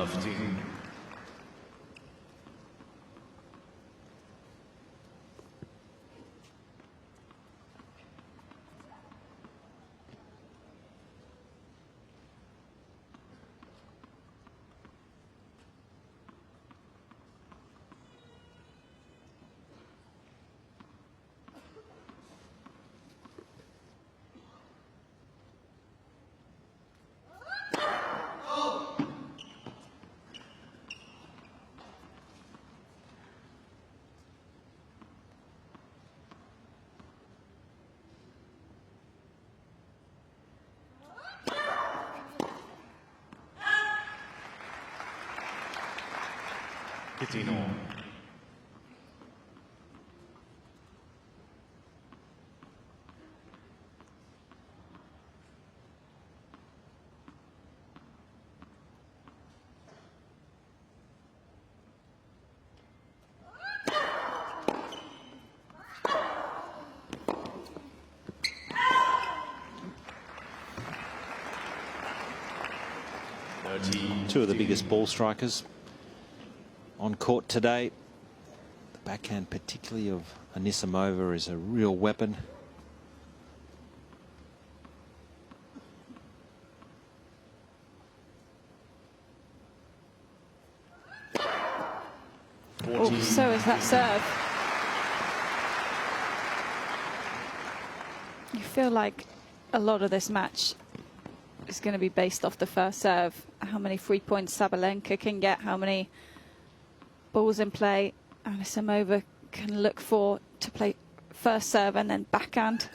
15. Two of the biggest ball strikers on court today. The backhand, particularly of Anisimova, is a real weapon. Oh, so is that serve. You feel like a lot of this match is going to be based off the first serve. How many free points Sabalenka can get, how many balls in play Anisimova can look for to play first serve and then backhand.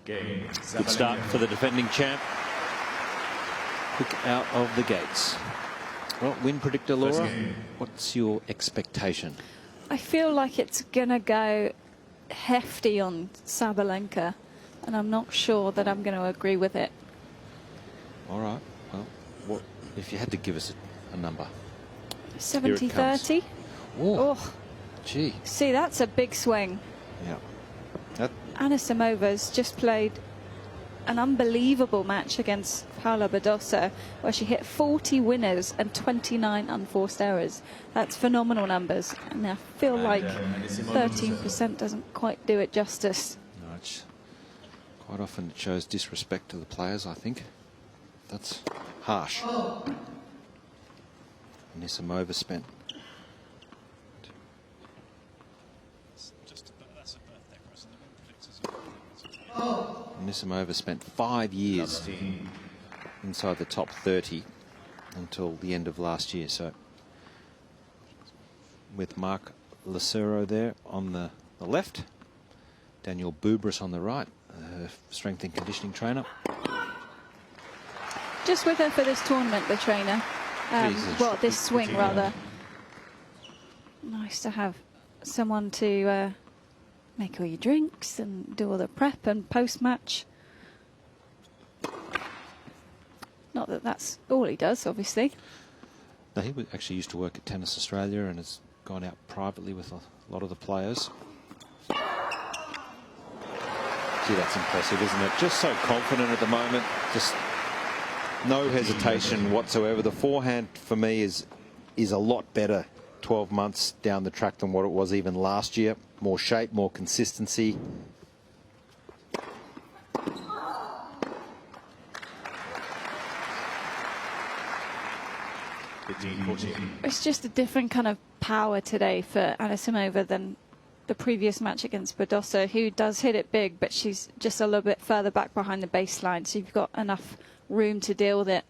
Good start for the defending champ. Quick out of the gates. Well, win predictor, Laura, what's your expectation? I feel like it's going to go hefty on Sabalenka, and I'm not sure that I'm going to agree with it. All right. Well, what if you had to give us a number? 70-30. Oh, gee. See, that's a big swing. Yeah. Anisimova's just played an unbelievable match against Paula Badosa, where she hit 40 winners and 29 unforced errors. That's phenomenal numbers, and I feel like 13% doesn't quite do it justice. No, quite often it shows disrespect to the players, I think. That's harsh. Anisimova spent. Anisimova spent 5 years inside the top 30 until the end of last year. So with Mark Lucero there on the left, Daniel Bubris on the right, strength and conditioning trainer. Just with her for this tournament, the trainer. Well, this swing rather. Nice to have someone to make all your drinks and do all the prep and post-match. Not that that's all he does, obviously. No, he actually used to work at Tennis Australia and has gone out privately with a lot of the players. Gee, that's impressive, isn't it? Just so confident at the moment. Just no hesitation whatsoever. The forehand, for me, is a lot better 12 months down the track than what it was even last year. More shape, more consistency. It's just a different kind of power today for Anisimova than the previous match against Badosa, who does hit it big, but she's just a little bit further back behind the baseline, so you've got enough room to deal with it.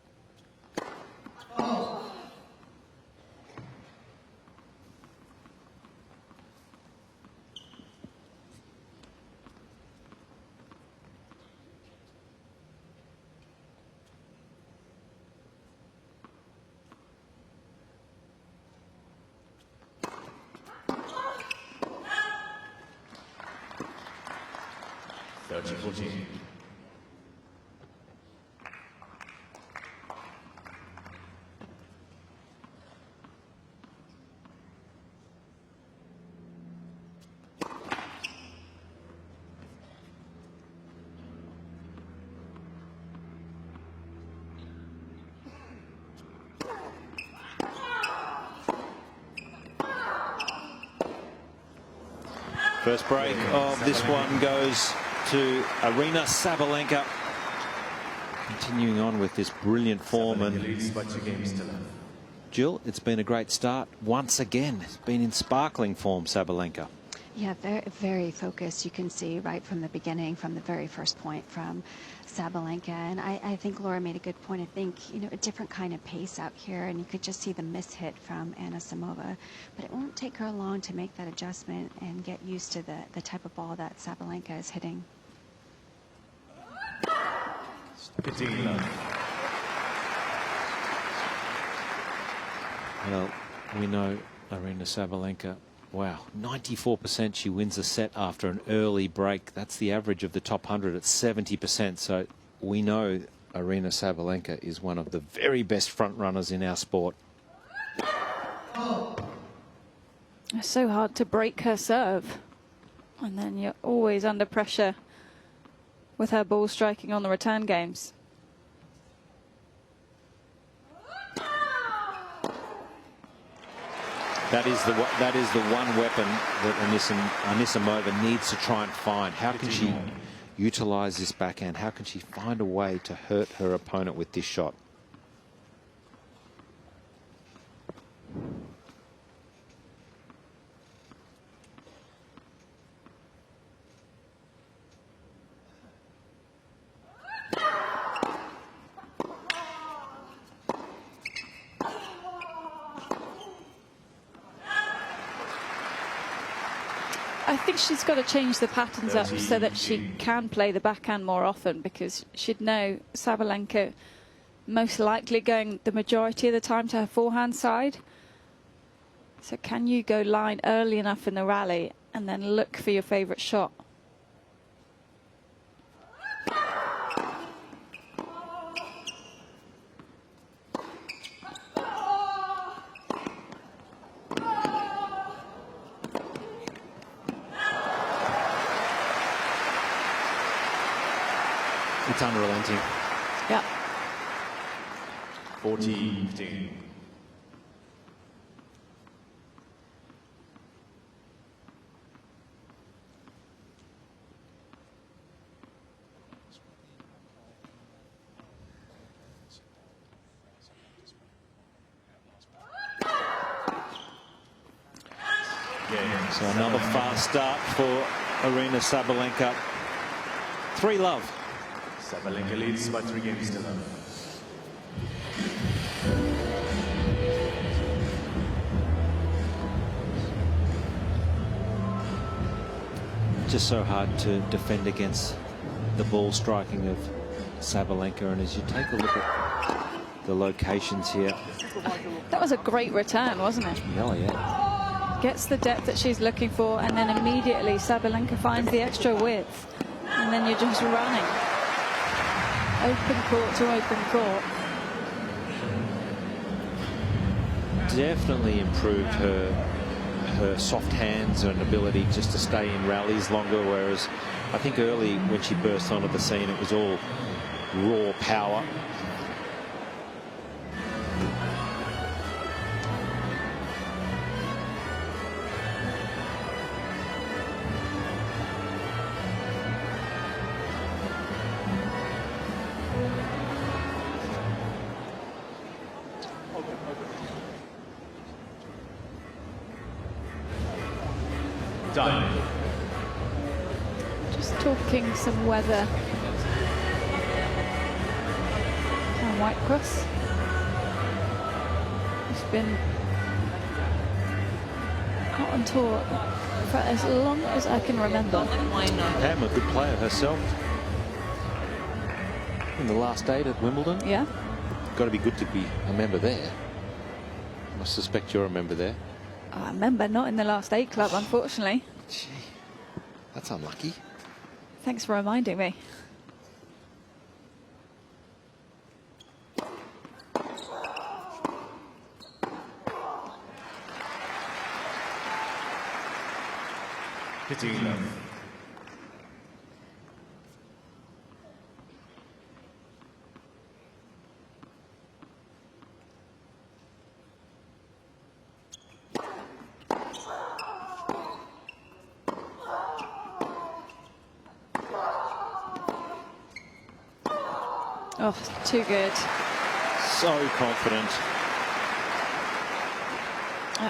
First break of this one goes to Aryna Sabalenka. Continuing on with this brilliant form. And Jill, it's been a great start once again. It's been in sparkling form, Sabalenka. Yeah, very, very focused. You can see right from the beginning, from the very first point from Sabalenka. And I think Laura made a good point. I think, you know, a different kind of pace out here, and you could just see the mishit from Anisimova. But it won't take her long to make that adjustment and get used to the type of ball that Sabalenka is hitting. Well, we know Aryna Sabalenka, wow, 94% she wins a set after an early break. That's the average of the top 100 at 70%. So we know Aryna Sabalenka is one of the very best front runners in our sport. It's so hard to break her serve. And then you're always under pressure with her ball striking on the return games. That is the one weapon that Anisimova needs to try and find. How can she utilize this backhand? How can she find a way to hurt her opponent with this shot? I think she's got to change the patterns up so that she can play the backhand more often, because she'd know Sabalenka most likely going the majority of the time to her forehand side. So can you go line early enough in the rally and then look for your favourite shot? It's unrelenting. Yeah. 14-15. So another fast start for Aryna Sabalenka. 3-love. Sabalenka leads by 3 games to none. Just so hard to defend against the ball striking of Sabalenka. And as you take a look at the locations here. That was a great return, wasn't it? Oh, yeah. Gets the depth that she's looking for, and then immediately Sabalenka finds the extra width. And then you're just running. Open court to open court. Definitely improved her soft hands and ability just to stay in rallies longer, whereas I think early when she burst onto the scene it was all raw power. Just talking some weather on Whitecross. It's been out on tour for as long as I can remember. Pam, a good player herself. In the last 8 at Wimbledon. Yeah. Got to be good to be a member there. I suspect you're a member there. I remember not in the last 8 club, unfortunately. Gee, that's unlucky. Thanks for reminding me. Hitting love. Oh, too good. So confident.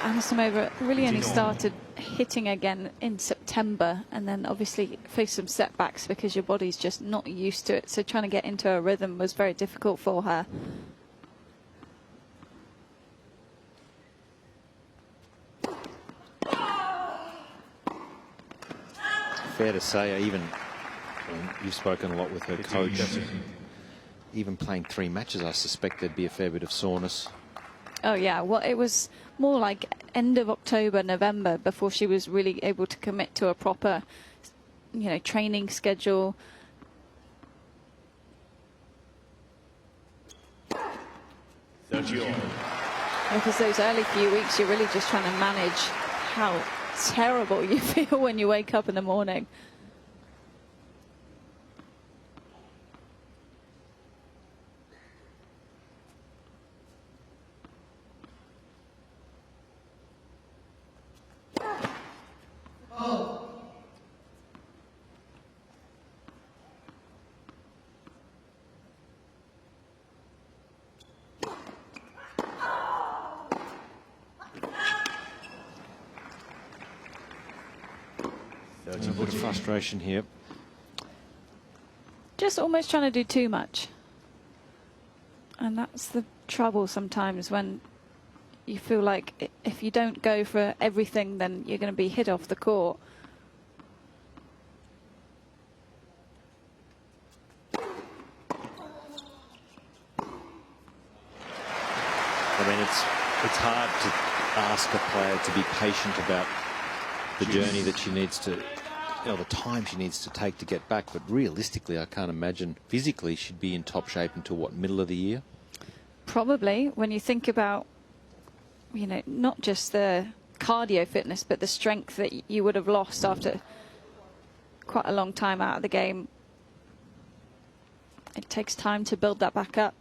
Anisimova really only started hitting again in September, and then obviously faced some setbacks because your body's just not used to it. So trying to get into a rhythm was very difficult for her. Fair to say, even you've spoken a lot with her coach. Even playing 3 matches, I suspect there'd be a fair bit of soreness. Oh yeah, well it was more like end of October, November before she was really able to commit to a proper, you know, training schedule. Because those early few weeks you're really just trying to manage how terrible you feel when you wake up in the morning. A bit of frustration here. Just almost trying to do too much. And that's the trouble sometimes, when you feel like if you don't go for everything, then you're going to be hit off the court. I mean, it's hard to ask a player to be patient about the journey that she needs to, you know, the time she needs to take to get back. But realistically, I can't imagine physically she'd be in top shape until, what, middle of the year? Probably, when you think about, you know, not just the cardio fitness, but the strength that you would have lost after quite a long time out of the game. It takes time to build that back up.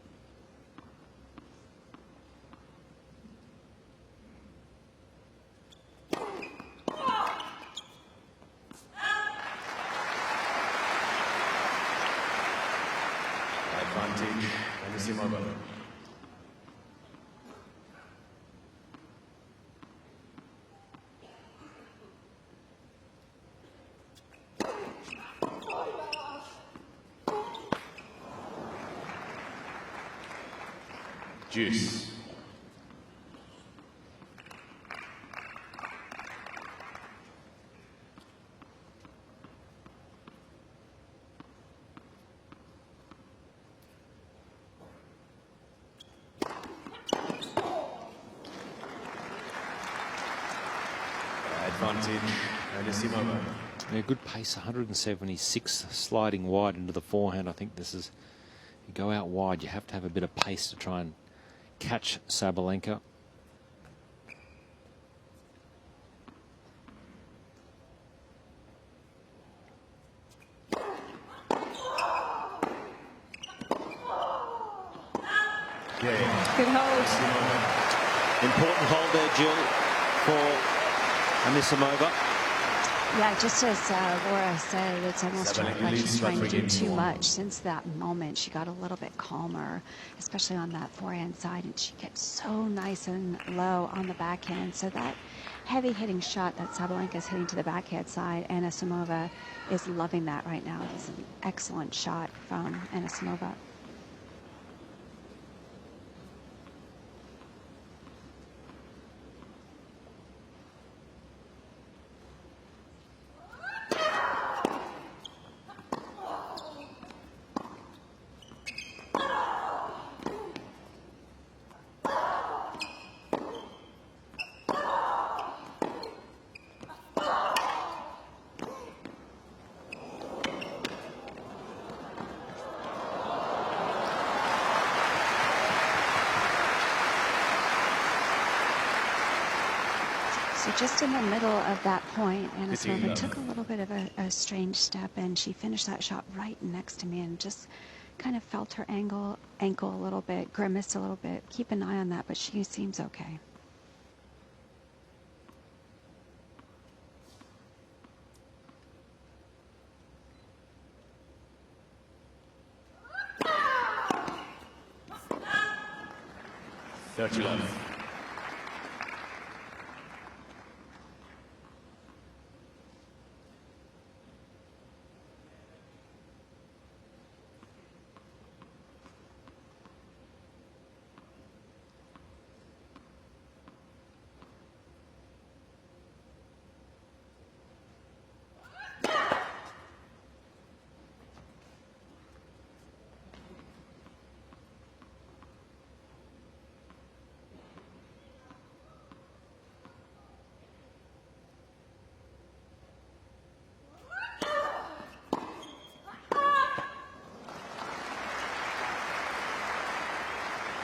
Advantage, Anisimova. Juice. Advantage, Anisimova. Yeah, good pace, 176, sliding wide into the forehand. I think this is, you go out wide, you have to have a bit of pace to try and catch Sabalenka. Good hold. Important hold there, Jill, for Anisimova. Yeah, just as Laura said, it's almost like she's trying to do too much. Since that moment, she got a little bit calmer, especially on that forehand side, and she gets so nice and low on the backhand. So that heavy hitting shot that Sabalenka is hitting to the backhand side, Anisimova is loving that right now. It's an excellent shot from Anisimova. So just in the middle of that point, Anisimova took a little bit of a strange step, and she finished that shot right next to me and just kind of felt her ankle a little bit, grimaced a little bit. Keep an eye on that, but she seems okay. 30 love.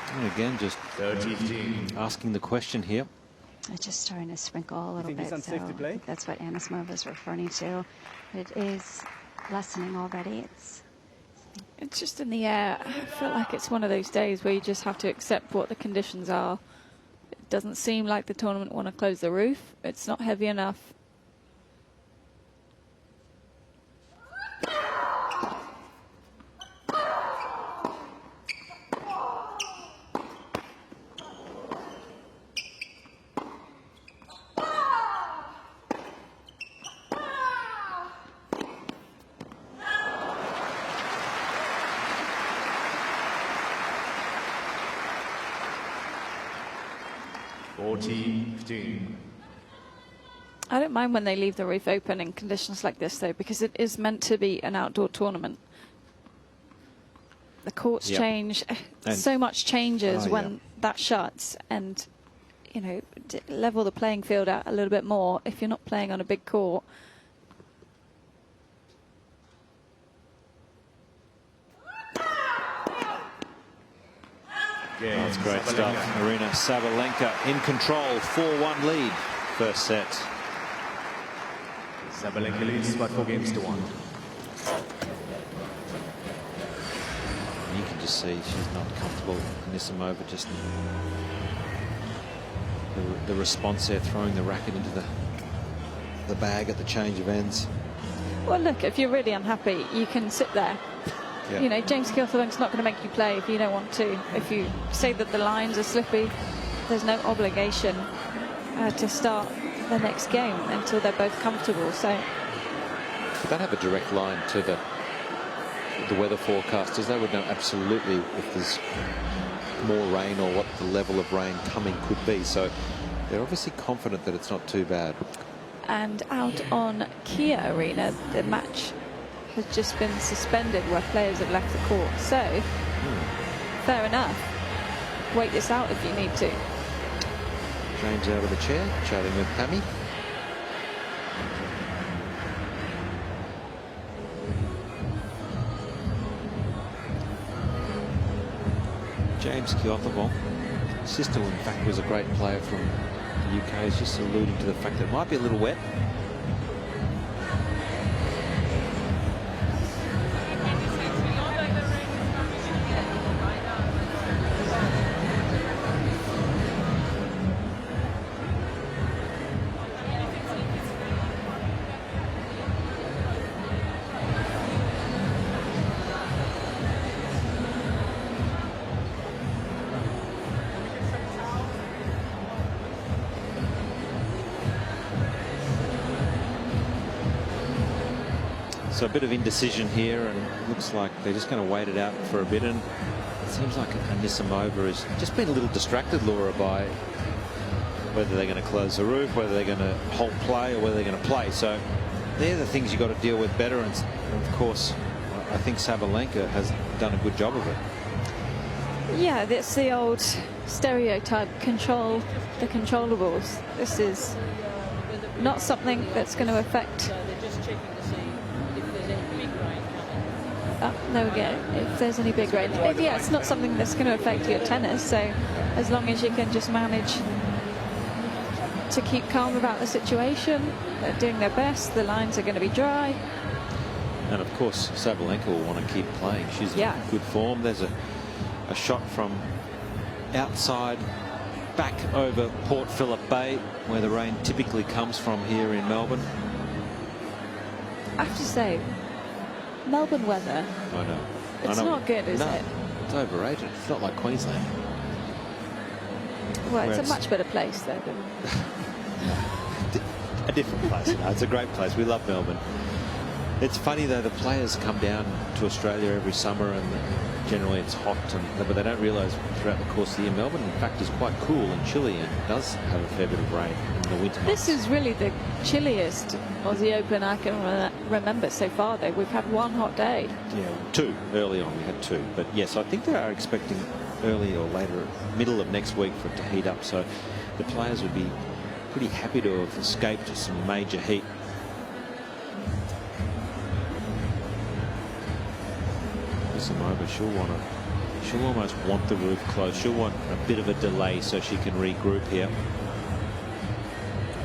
And again, just 13. asking the question here. It's just starting to sprinkle a little think bit, he's so unsafe to play? I think that's what Anisimova is referring to. It is lessening already. It's just in the air. I feel like it's one of those days where you just have to accept what the conditions are. It doesn't seem like the tournament want to close the roof. It's not heavy enough. I don't mind when they leave the roof open in conditions like this, though, because it is meant to be an outdoor tournament. The courts change. And so much changes when that shuts, and, you know, level the playing field out a little bit more if you're not playing on a big court. That's great stuff. Aryna Sabalenka in control, 4-1 lead, first set. Sabalenka leads by 4 games to 1. You can just see she's not comfortable. Anisimova just the response there, throwing the racket into the bag at the change of ends. Well, look, if you're really unhappy, you can sit there. Yep. You know, James Gilthorpe's not going to make you play if you don't want to. If you say that the lines are slippy, there's no obligation to start the next game until they're both comfortable. So If they'd have a direct line to the weather forecasters, they would know absolutely if there's more rain or what the level of rain coming could be. So they're obviously confident that it's not too bad. And out on Kia Arena, the match has just been suspended where players have left the court. So, fair enough. Wait this out if you need to. James out of the chair, chatting with Pammy. James Gilthorpe, sister, in fact, was a great player from the UK. Is just alluding to the fact that it might be a little wet. So a bit of indecision here, and it looks like they're just going to wait it out for a bit. And it seems like Anisimova has just been a little distracted, Laura, by whether they're going to close the roof, whether they're going to hold play, or whether they're going to play. So they're the things you've got to deal with better. And of course, I think Sabalenka has done a good job of it. Yeah, that's the old stereotype, control the controllables. This is not something that's going to affect. There we go. If there's any big rain. Yeah, it's not something that's going to affect your tennis. So as long as you can just manage to keep calm about the situation, they're doing their best. The lines are going to be dry. And of course, Sabalenka will want to keep playing. She's in good form. There's a shot from outside back over Port Phillip Bay, where the rain typically comes from here in Melbourne. I have to say, Melbourne weather, I know. It's not good, is no, it? It's overrated. It's not like Queensland. Well, it's a much better place though. A different place. You know, it's a great place. We love Melbourne. It's funny though, the players come down to Australia every summer, and generally it's hot, but they don't realise throughout the course of the year Melbourne in fact is quite cool and chilly, and does have a fair bit of rain in the winter months. This is really the chilliest Aussie Open I can remember so far though. We've had one hot day. Yeah, 2 early on. We had 2, but yes, I think they are expecting early or later, middle of next week, for it to heat up, so the players would be pretty happy to have escaped some major heat. Anisimova, she'll almost want the roof closed. She'll want a bit of a delay so she can regroup here.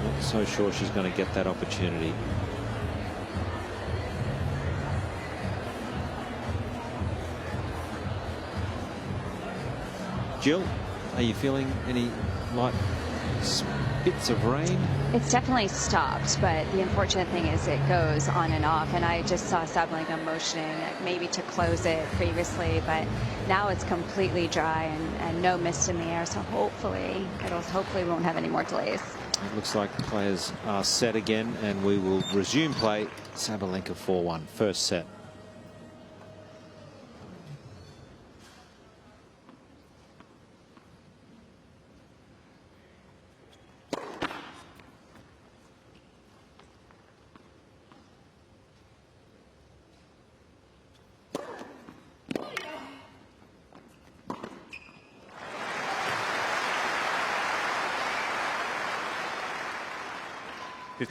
Not so sure she's going to get that opportunity. Jill, are you feeling any light bits of rain? It's definitely stopped, but the unfortunate thing is it goes on and off, and I just saw Sabalenka motioning maybe to close it previously, but now it's completely dry and no mist in the air, so hopefully we won't have any more delays. It looks like the players are set again, and we will resume play. Sabalenka 4-1, first set.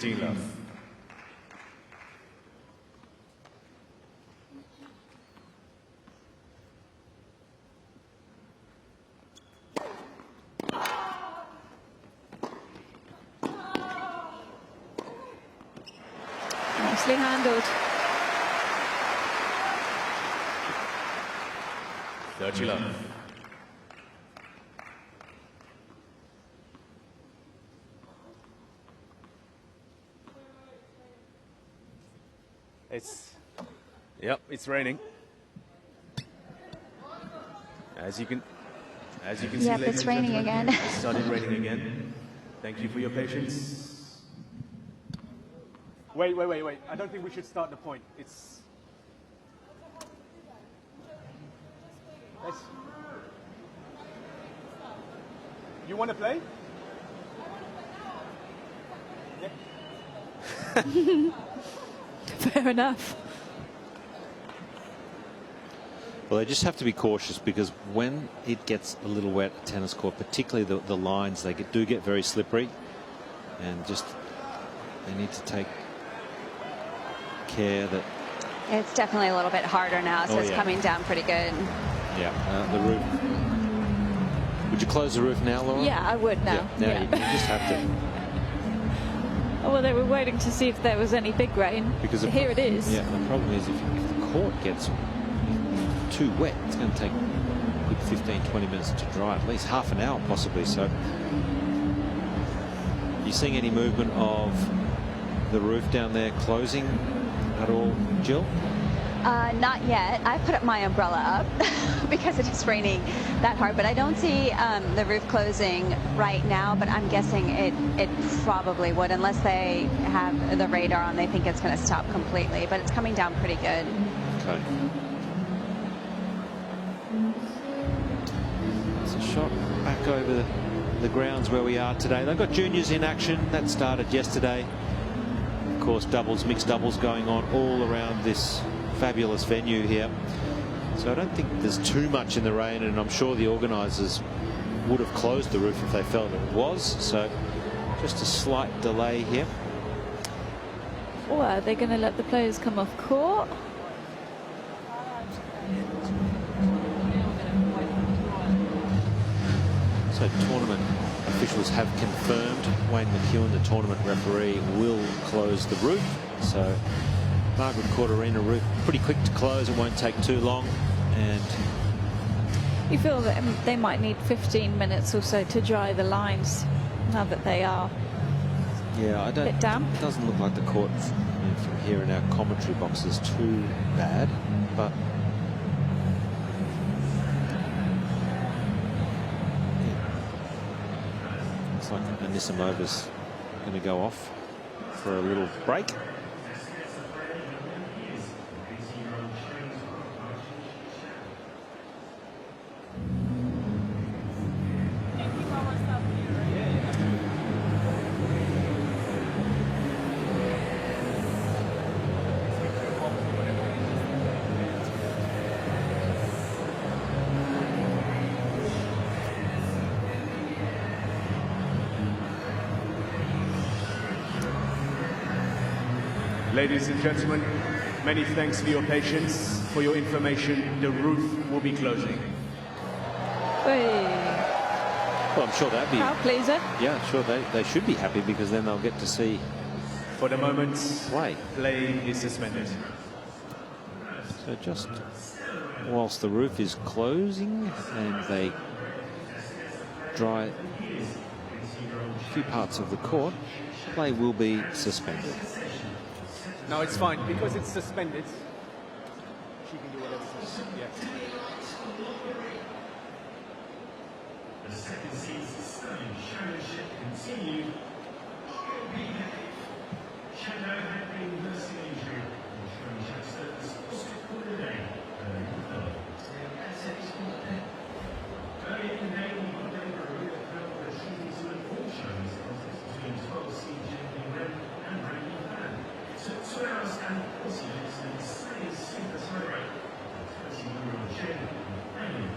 Love. Nicely handled. 30 love. It's raining. As you can see, Yep, ladies it's and raining gentlemen, again. It started raining again. Thank you for your patience. Wait. I don't think we should start the point. You want to play? Yeah. Fair enough. Well, they just have to be cautious, because when it gets a little wet, a tennis court, particularly the lines, they do get very slippery, and just they need to take care that... It's definitely a little bit harder now, so it's coming down pretty good. Yeah, the roof. Would you close the roof now, Laura? Yeah, I would now. Yeah, you just have to. Oh, well, they were waiting to see if there was any big rain. Because here it is. Yeah, the problem is if the court gets too wet, it's going to take a good 15-20 minutes to dry, at least half an hour possibly. So, you seeing any movement of the roof down there closing at all, Jill? Not yet. I put up my umbrella up because it is raining that hard, but I don't see the roof closing right now, but I'm guessing it probably would, unless they have the radar on. They think it's going to stop completely, but it's coming down pretty good. Okay. It's a shot back over the grounds where we are today. They've got juniors in action. That started yesterday. Of course, doubles, mixed doubles going on all around this fabulous venue here. So I don't think there's too much in the rain, and I'm sure the organisers would have closed the roof if they felt it was. So just a slight delay here. Or are they going to let the players come off court? So tournament officials have confirmed Wayne McEwen, the tournament referee, will close the roof. So Margaret Court Arena roof pretty quick to close. It won't take too long. And you feel that they might need 15 minutes or so to dry the lines now that they are a bit damp. It doesn't look like the court from here in our commentary box is too bad, but Anisimova's going to go off for a little break. Ladies and gentlemen, many thanks for your patience. For your information, the roof will be closing. Well, I'm sure that'd be... How pleasing. Yeah, sure, they should be happy because then they'll get to see... For the moment, play is suspended. So just whilst the roof is closing and they dry a few parts of the court, play will be suspended. No, it's fine because it's suspended. She can do whatever. Yes. The second season's stunning showmanship continued. Shadow had been nursing injury, and showmanship surface was good today. Early in the day, we got Laver Arena felt that she was to an all showman's contest between 12 seed Jannik and Rod Laver. Took 2 hours and 40 minutes and insane super throw rate. 21-year-old Cain and Amanda.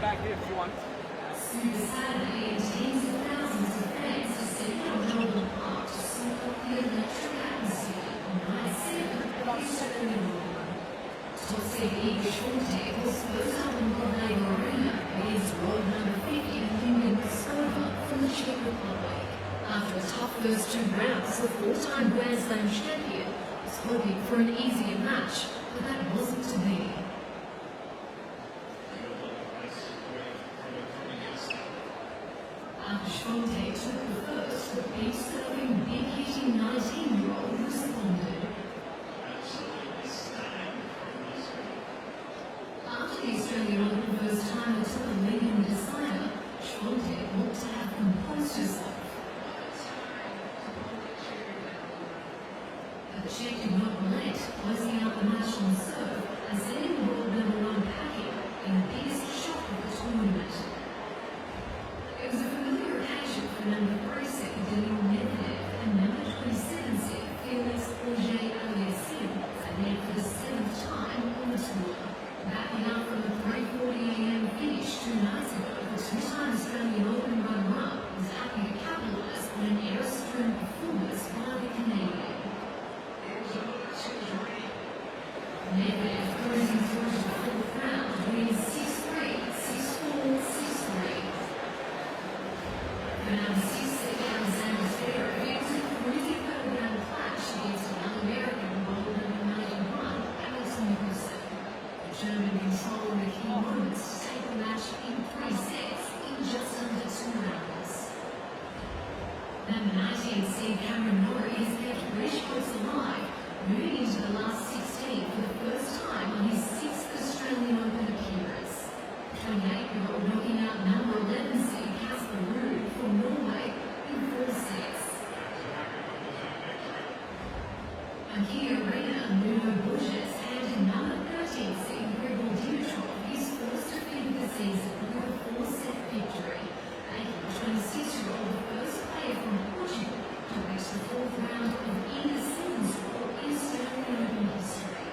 Back here if you want. Super Saturday contains thousands of fans assembled on Melbourne Park to soak up the electric atmosphere on night 7 Eastern Melbourne. Top seed Iga Swiatek will split up in Rod Laver Arena against world number 50 Jannik Sinner from the Czech Republic. After a tough first 2 rounds, the 4-time Grand Slam champion was hoping for an easier match, but that wasn't to be. Swiatek took the first, the big-serving, big-hitting 19-year-old responded. After the Australian Open first time it took a leading decider, Swiatek looked to have composed herself. But the Czech did not relent, closing out the match on serve and sending the world number 1 packing in the biggest shock of the tournament. It was a familiar occasion for number 3 seed Daniel Medvedev and number 27 seed Felix Aryna Sabalenka had made for the 7th time on the tour. Backing up from the 3:40 AM finish 2 nights ago, the 2-time Australian Open runner-up was happy to capitalise on an air-strewn performance by the Canadian. Medvedev cruising through to the 4th round, winning 6-3, 6-4, 6-4. And here, handed number 13 seed Grigor Dimitrov his first defeat of the season with a 4-set victory, making the 26-year-old the first player from Portugal to reach the 4th round of either singles draw in Australian Open history.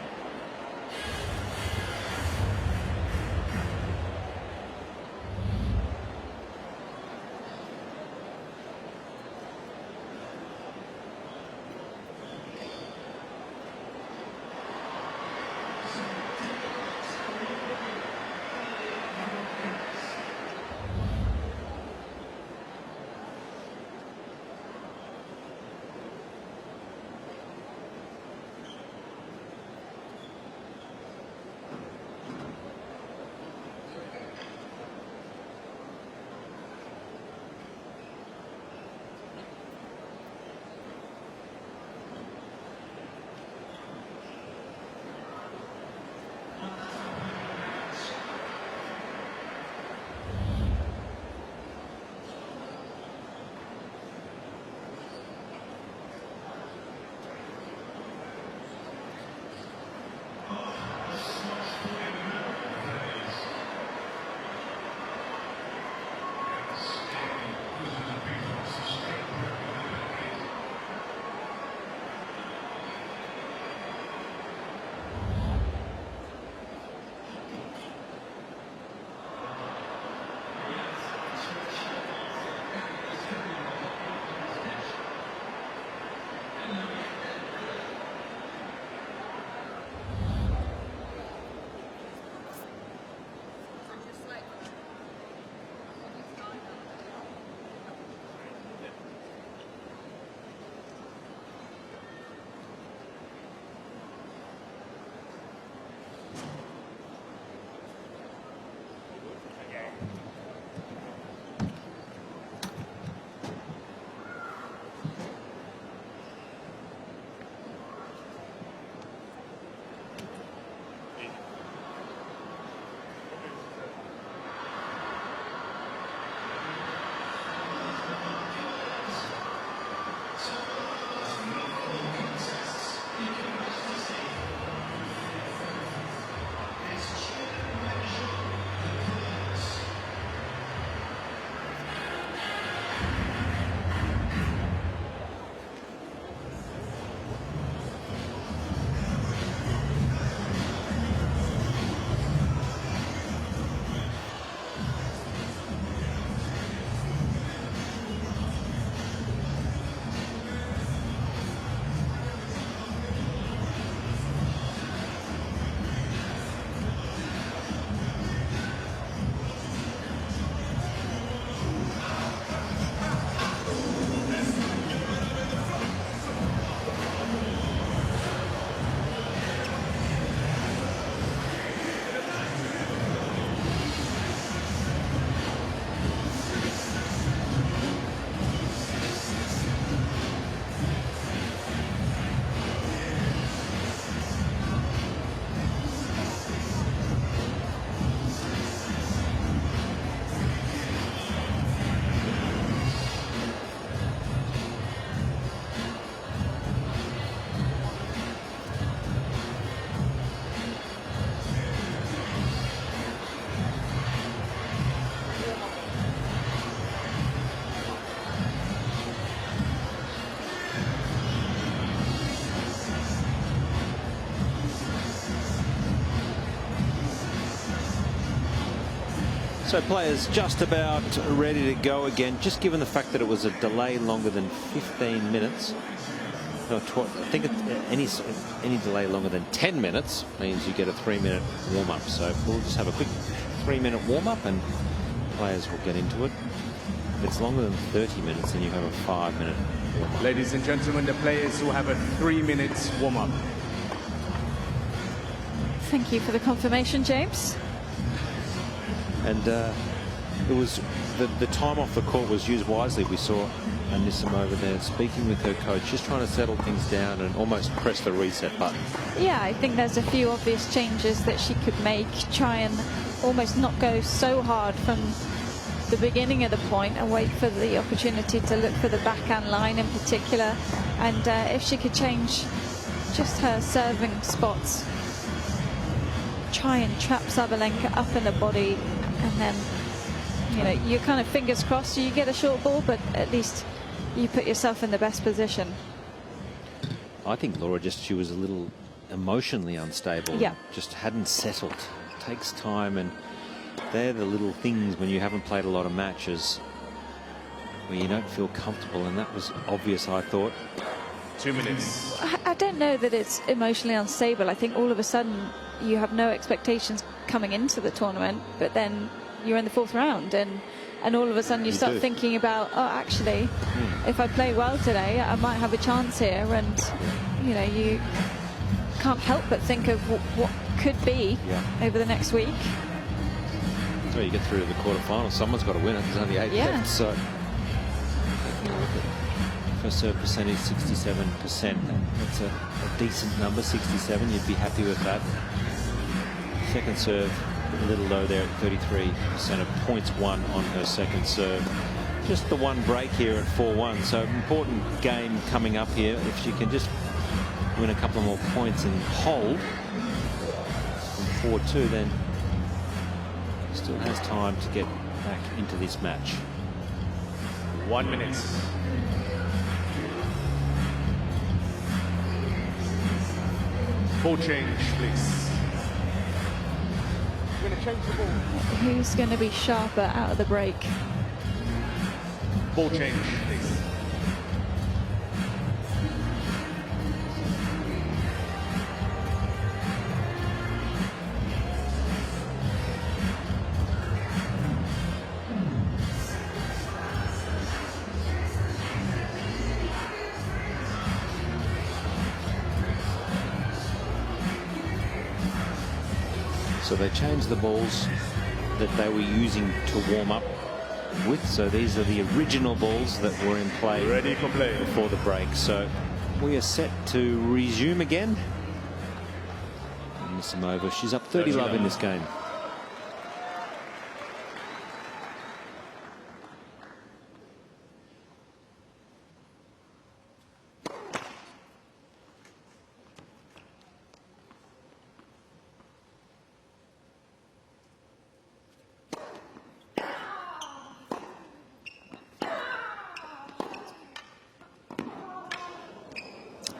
So players just about ready to go again, just given the fact that it was a delay longer than 15 minutes. No, I think any delay longer than 10 minutes means you get a 3-minute warm-up. So we'll just have a quick 3-minute warm-up and players will get into it. If it's longer than 30 minutes, then you have a 5-minute warm-up. Ladies and gentlemen, the players will have a 3-minute warm-up. Thank you for the confirmation, James. And it was the time off the court was used wisely. We saw Anisimova there speaking with her coach, just trying to settle things down and almost press the reset button. Yeah, I think there's a few obvious changes that she could make. Try and almost not go so hard from the beginning of the point and wait for the opportunity to look for the backhand line in particular. And if she could change just her serving spots. Try and trap Sabalenka up in the body, and then, you know, you're kind of fingers crossed you get a short ball, but at least you put yourself in the best position. I think Laura she was a little emotionally unstable. Yeah. Just hadn't settled. It takes time, and they're the little things when you haven't played a lot of matches where you don't feel comfortable, and that was obvious, I thought. 2 minutes. I don't know that it's emotionally unstable. I think all of a sudden you have no expectations coming into the tournament, but then you're in the 4th round, and all of a sudden you start thinking about, oh, actually, if I play well today, I might have a chance here, and you know, you can't help but think of what could be over the next week. So you get through to the quarterfinals. Someone's got to win it. There's only 8 left. So first serve percentage 67%. That's a decent number, 67. You'd be happy with that. Second serve a little low there at 33% of points won on her second serve. Just the one break here at 4-1. So important game coming up here. If she can just win a couple more points and hold from 4-2, then still has time to get back into this match. 1 minute. Ball change, please. We're going to change the ball. Who's going to be sharper out of the break? Ball change, please. So they changed the balls that they were using to warm up with. So these are the original balls that were in play, ready for play before the break. So we are set to resume again. Anisimova, she's up 30 love in this game.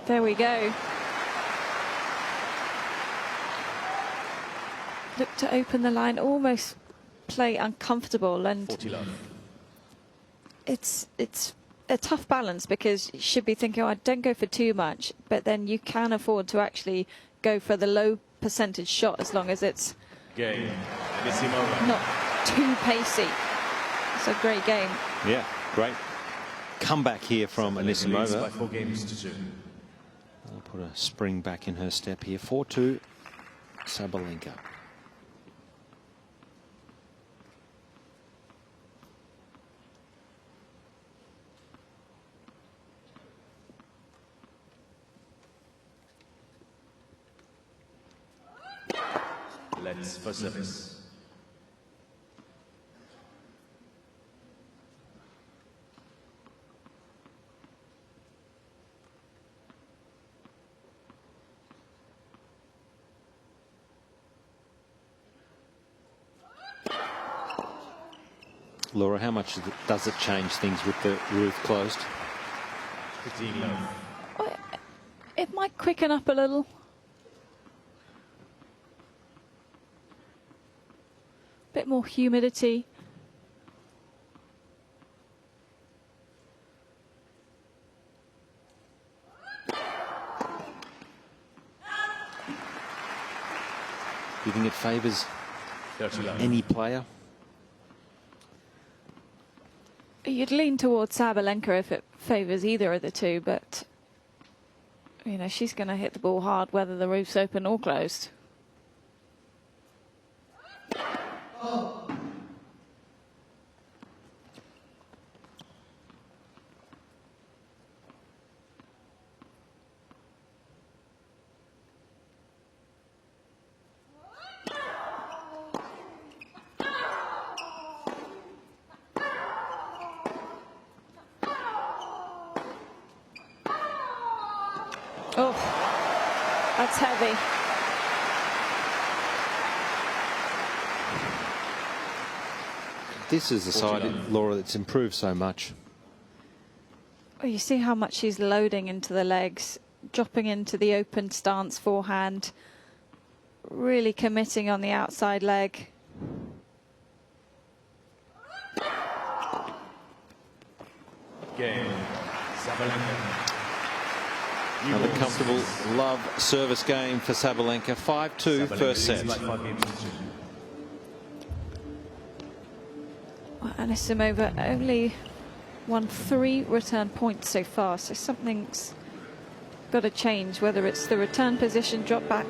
There we go. Look to open the line, almost play uncomfortable, and 40 love. it's a tough balance, because you should be thinking, oh, I don't go for too much, but then you can afford to actually go for the low percentage shot as long as it's Cain. Anisimova. not too pacey. It's a great game. Yeah, great comeback here from Anisimova. By 4 games to 2. I'll put a spring back in her step here. 4-2, Sabalenka. Let's for service. Laura, how much does it change things with the roof closed? 15 love. Well, it might quicken up a little. Bit more humidity. Do you think it favours 30 love. any player? You'd lean towards Sabalenka if it favours either of the two, but you know, she's going to hit the ball hard whether the roof's open or closed. Oh, That's heavy. This is the side, Laura, that's improved so much. Well, you see how much she's loading into the legs, dropping into the open stance forehand, really committing on the outside leg. Cain. Sabalenka. Another comfortable love service game for Sabalenka. 5-2 first set. Well, Anisimova only won 3 return points so far, so something's got to change, whether it's the return position, drop back,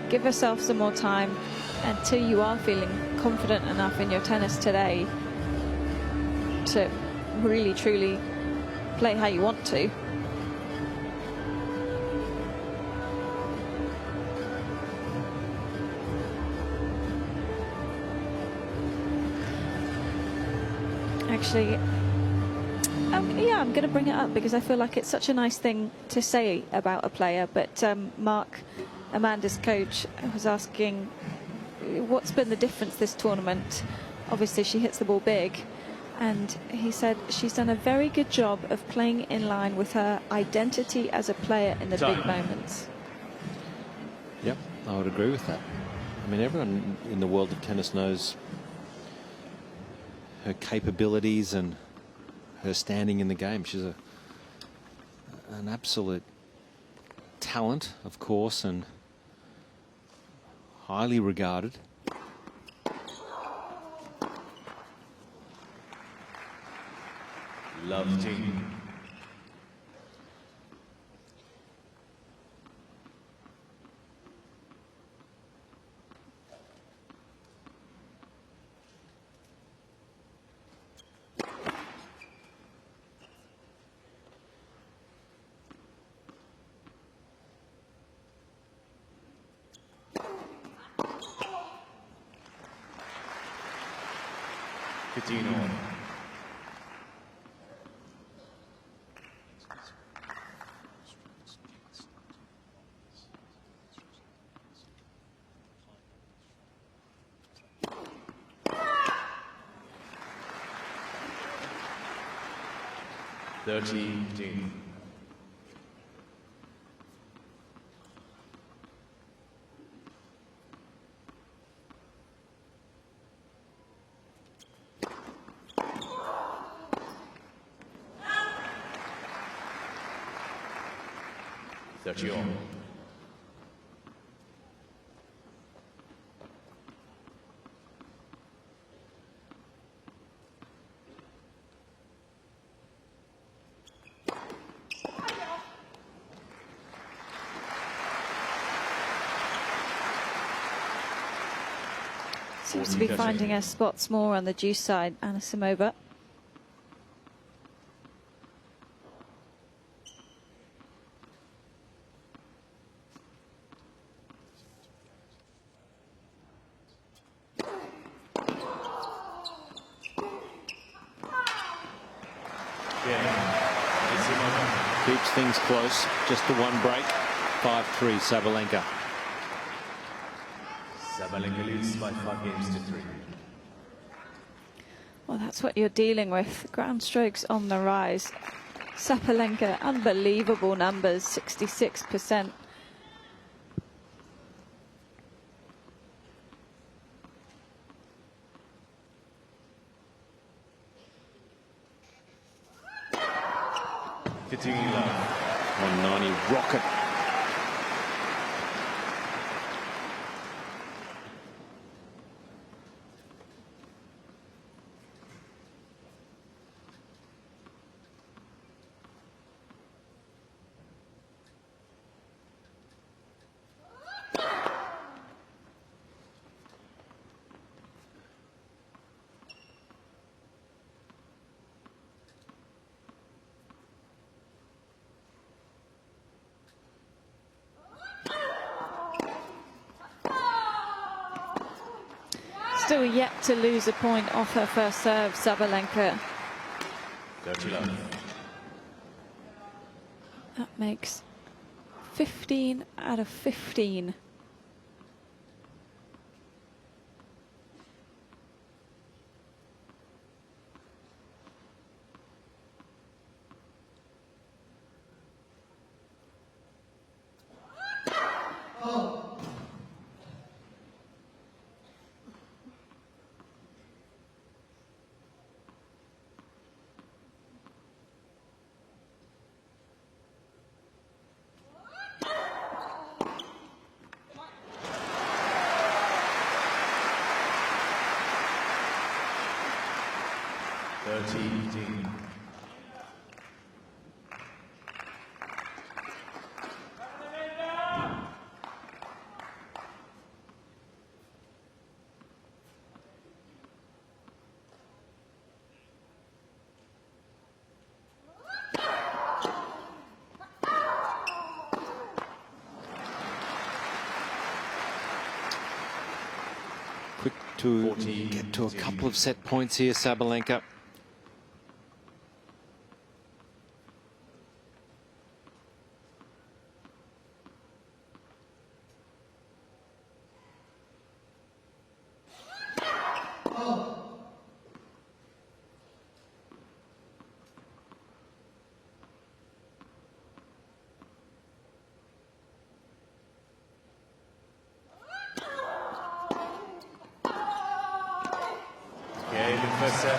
give yourself some more time until you are feeling confident enough in your tennis today to really truly play how you want to. Actually, yeah, I'm going to bring it up because I feel like it's such a nice thing to say about a player. But Mark, Amanda's coach, was asking what's been the difference this tournament. Obviously, she hits the ball big. And he said she's done a very good job of playing in line with her identity as a player in the big moments. Yep, I would agree with that. I mean, everyone in the world of tennis knows her capabilities and her standing in the game. She's an absolute talent, of course, and highly regarded. Love team. Coutinho. Team. Seems to be finding her spots more on the juice side, Anisimova. Keeps things close, just the one break. 5-3 Sabalenka. Sabalenka leads by 5 games to 3. Well, that's what you're dealing with. Ground strokes on the rise. Sabalenka, unbelievable numbers, 66%. Continuing love. 190 rocket. Still yet to lose a point off her first serve, Sabalenka. 30 love. That makes 15 out of 15. Quick to get to a couple of set points here, Sabalenka.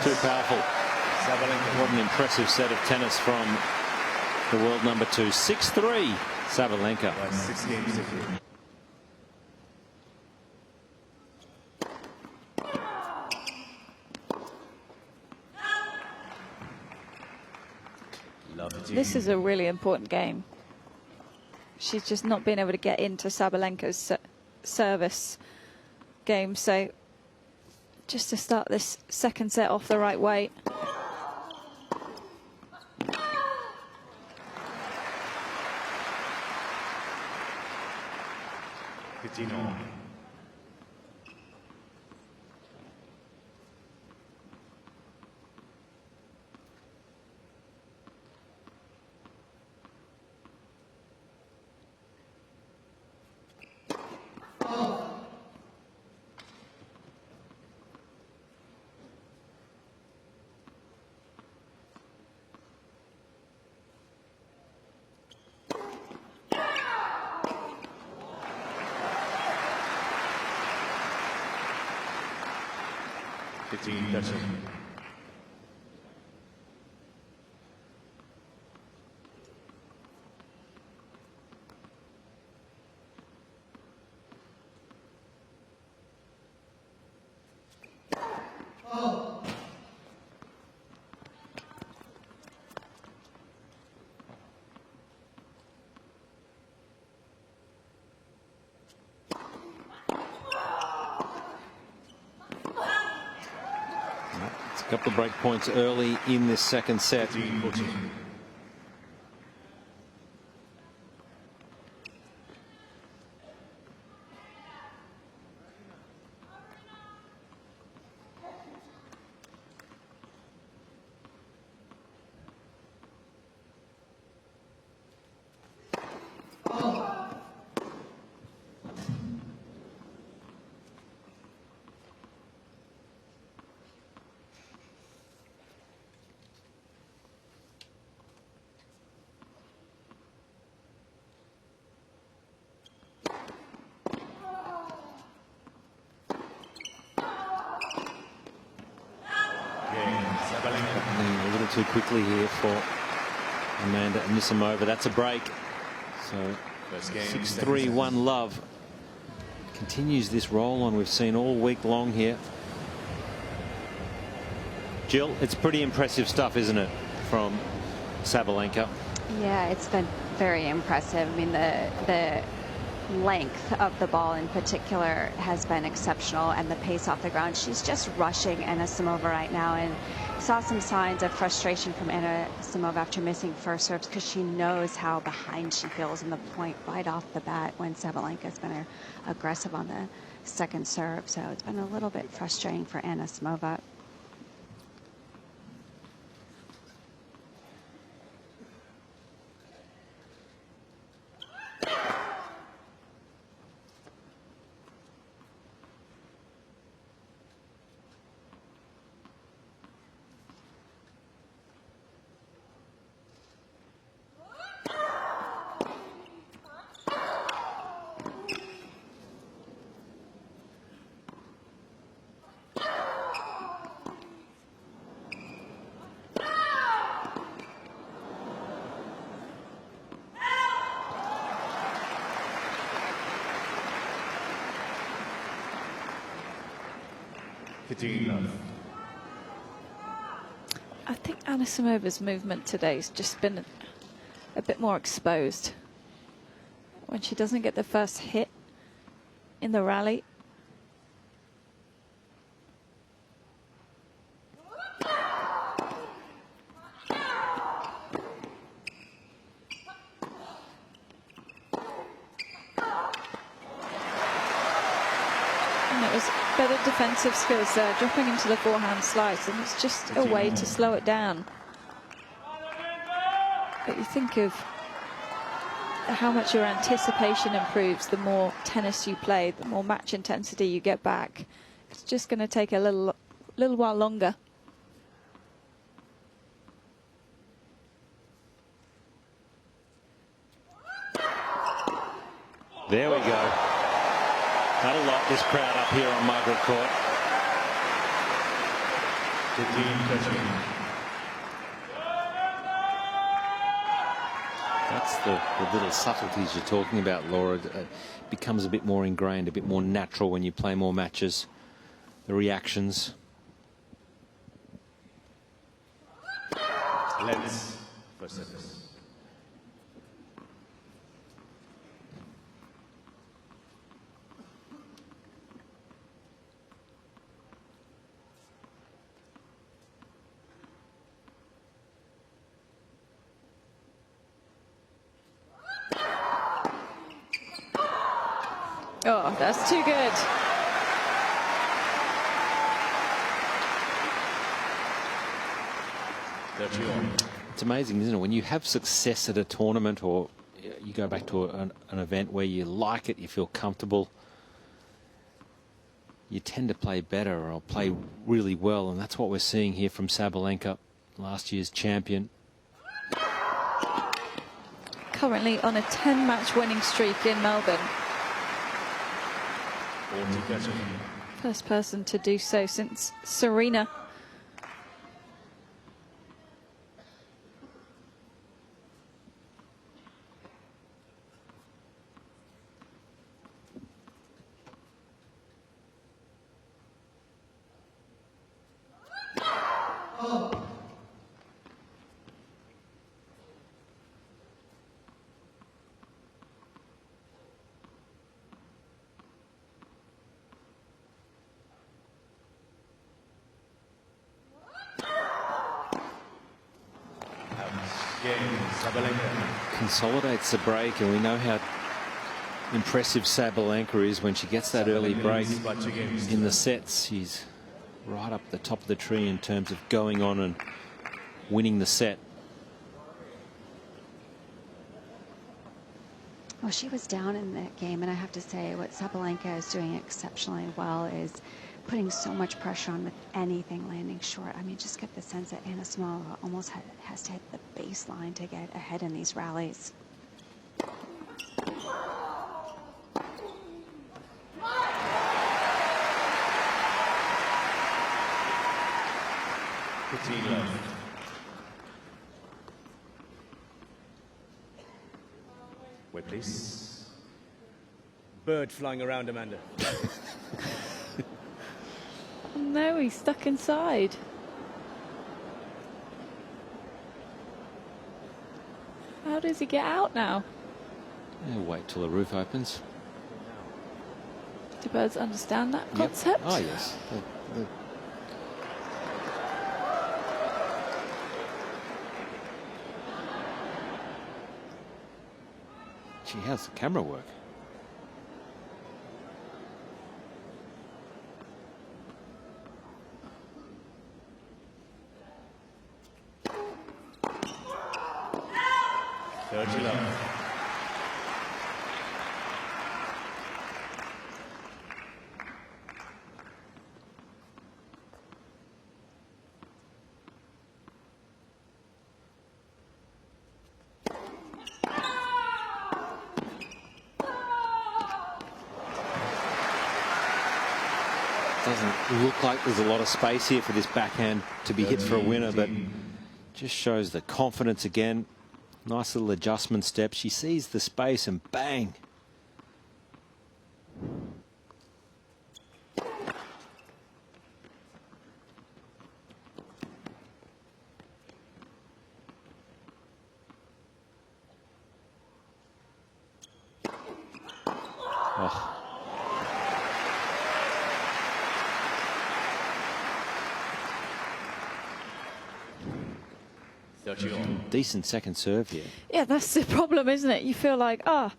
Too powerful. What an impressive set of tennis from the world number 2. 6-3, Sabalenka. 6 games to 3. This is a really important game. She's just not been able to get into Sabalenka's service game, so just to start this second set off the right way. A couple of break points early in this second set. A little too quickly here for Amanda Anisimova. That's a break. So 6-3, 1 love. Continues this roll on we've seen all week long here. Jill, it's pretty impressive stuff, isn't it, from Sabalenka? Yeah, it's been very impressive. I mean, the length of the ball in particular has been exceptional, and the pace off the ground. She's just rushing Anisimova right now, and saw some signs of frustration from Anisimova after missing first serves, because she knows how behind she feels in the point right off the bat when Sabalenka's been aggressive on the second serve. So it's been a little bit frustrating for Anisimova. 15 love. I think Anisimova's movement today has just been a bit more exposed. When she doesn't get the first hit in the rally. And it was better defensive skills there, dropping into the forehand slice, and it's just a way to slow it down. But you think of how much your anticipation improves the more tennis you play, the more match intensity you get back. It's just going to take a little while longer. There we go. That'll light this crowd up here on Margaret Court. 15-13. That's the little subtleties you're talking about, Laura. It becomes a bit more ingrained, a bit more natural when you play more matches. The reactions. Lens for service. Oh, that's too good. It's amazing, isn't it? When you have success at a tournament, or you go back to an event where you like it, you feel comfortable, you tend to play better or play really well, and that's what we're seeing here from Sabalenka, last year's champion. Currently on a 10-match winning streak in Melbourne. 40-13. First person to do so since Serena. Consolidates the break, and we know how impressive Sabalenka is when she gets that early break in the sets. She's right up the top of the tree in terms of going on and winning the set. Well, she was down in that game, and I have to say what Sabalenka is doing exceptionally well is putting so much pressure on with anything landing short. I mean, just get the sense that Anisimova almost has to hit the baseline to get ahead in these rallies. Wait, please. Bird flying around, Amanda. No, he's stuck inside. How does he get out now? Yeah, wait till the roof opens. Do birds understand that concept? Oh, yes. Gee, how's the camera work? Doesn't look like there's a lot of space here for this backhand to be hit for a winner, but just shows the confidence again. Nice little adjustment step. She sees the space and bang. Oh. Decent second serve here. Yeah, that's the problem, isn't it? You feel like, ah,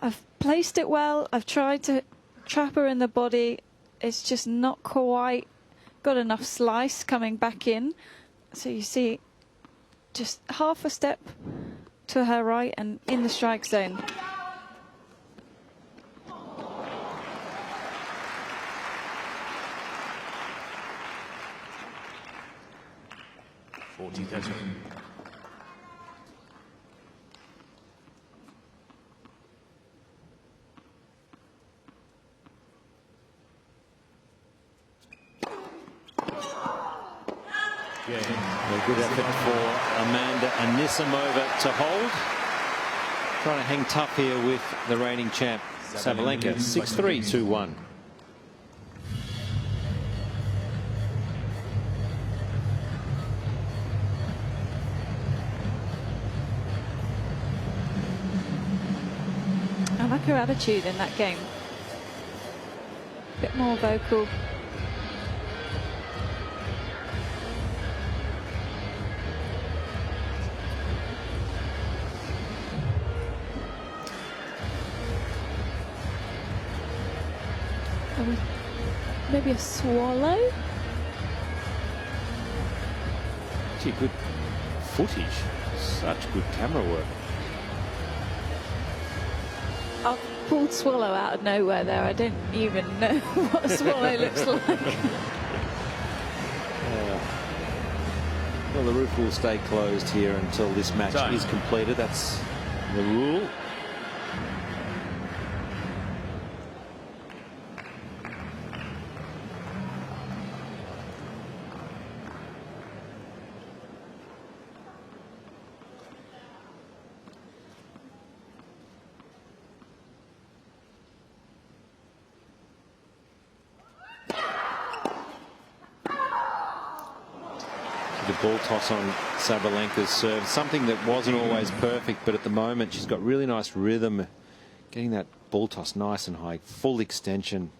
I've placed it well. I've tried to trap her in the body. It's just not quite got enough slice coming back in. So you see just half a step to her right and in the strike zone. A good effort for Amanda Anisimova to hold. Trying to hang tough here with the reigning champ, Sabalenka. 6-3, 2-1. I like her attitude in that game. A bit more vocal. Maybe a swallow? Gee, good footage. Such good camera work. I've pulled swallow out of nowhere there. I don't even know what a swallow looks like. Well, the roof will stay closed here until this match is completed. That's the rule. The ball toss on Sabalenka's serve, something that wasn't always perfect, but at the moment she's got really nice rhythm, getting that ball toss nice and high, full extension.